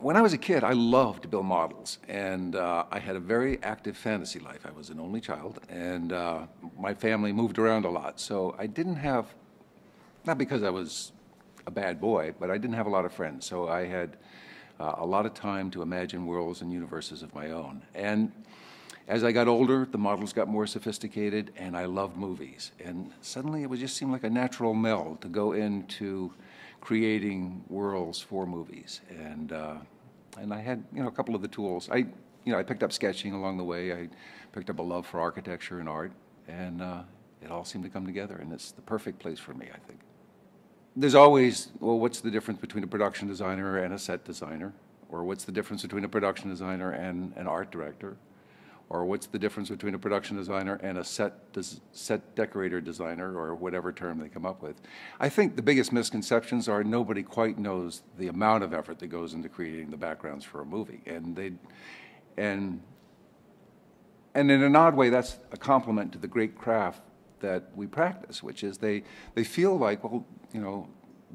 When I was a kid, I loved to build models, and I had a very active fantasy life. I was an only child, and my family moved around a lot, so I didn't have, not because I was a bad boy, but I didn't have a lot of friends, so I had a lot of time to imagine worlds and universes of my own. And as I got older, the models got more sophisticated, and I loved movies. And suddenly it would just seem like a natural meld to go into creating worlds for movies. And I had, a couple of the tools. I picked up sketching along the way. I picked up a love for architecture and art, and it all seemed to come together, and it's the perfect place for me, I think. There's always, well, what's the difference between a production designer and a set designer? Or what's the difference between a production designer and an art director? Or what's the difference between a production designer and a set decorator designer, or whatever term they come up with? I think the biggest misconceptions are nobody quite knows the amount of effort that goes into creating the backgrounds for a movie. And in an odd way, that's a compliment to the great craft that we practice, which is they feel like, well,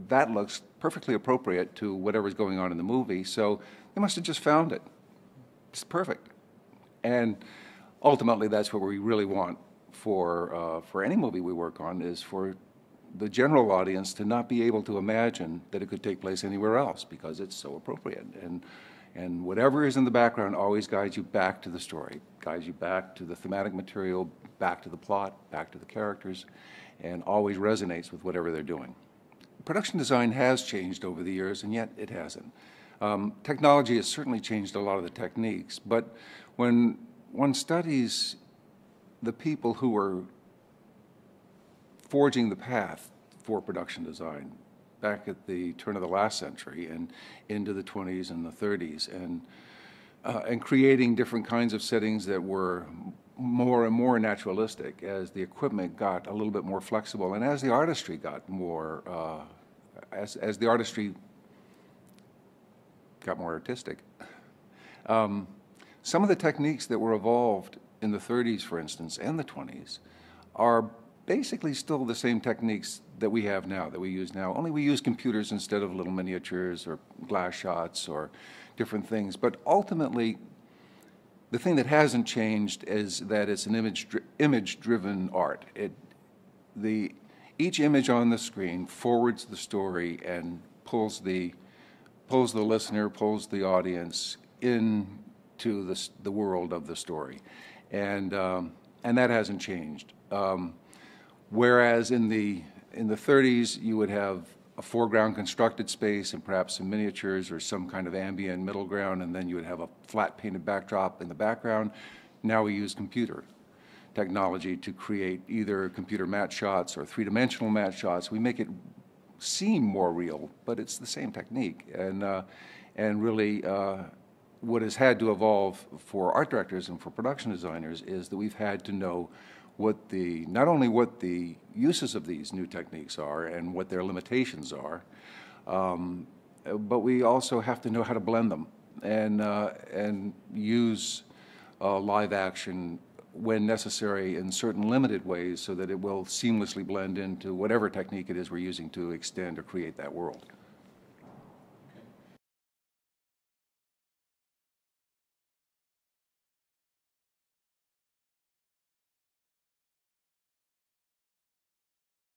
that looks perfectly appropriate to whatever's going on in the movie, so they must have just found it. It's perfect. And ultimately, that's what we really want for any movie we work on, is for the general audience to not be able to imagine that it could take place anywhere else, because it's so appropriate. And whatever is in the background always guides you back to the story, guides you back to the thematic material, back to the plot, back to the characters, and always resonates with whatever they're doing. Production design has changed over the years, and yet it hasn't. Technology has certainly changed a lot of the techniques, but when one studies the people who were forging the path for production design back at the turn of the last century and into the 20s and the 30s, and creating different kinds of settings that were more and more naturalistic as the equipment got a little bit more flexible, and as the artistry got more, as the artistry got more artistic. Some of the techniques that were evolved in the 30s, for instance, and the 20s are basically still the same techniques that we have now, that we use now, only we use computers instead of little miniatures or glass shots or different things. But ultimately, the thing that hasn't changed is that it's an image-driven art. Each image on the screen forwards the story and pulls the listener, pulls the audience into the world of the story, and that hasn't changed. Whereas in the 30s, you would have a foreground constructed space and perhaps some miniatures or some kind of ambient middle ground, and then you would have a flat painted backdrop in the background. Now we use computer technology to create either computer matte shots or three-dimensional matte shots. We make it seem more real, but it's the same technique. And really, what has had to evolve for art directors and for production designers is that we've had to know not only what the uses of these new techniques are and what their limitations are, but we also have to know how to blend them and use live action when necessary in certain limited ways so that it will seamlessly blend into whatever technique it is we're using to extend or create that world.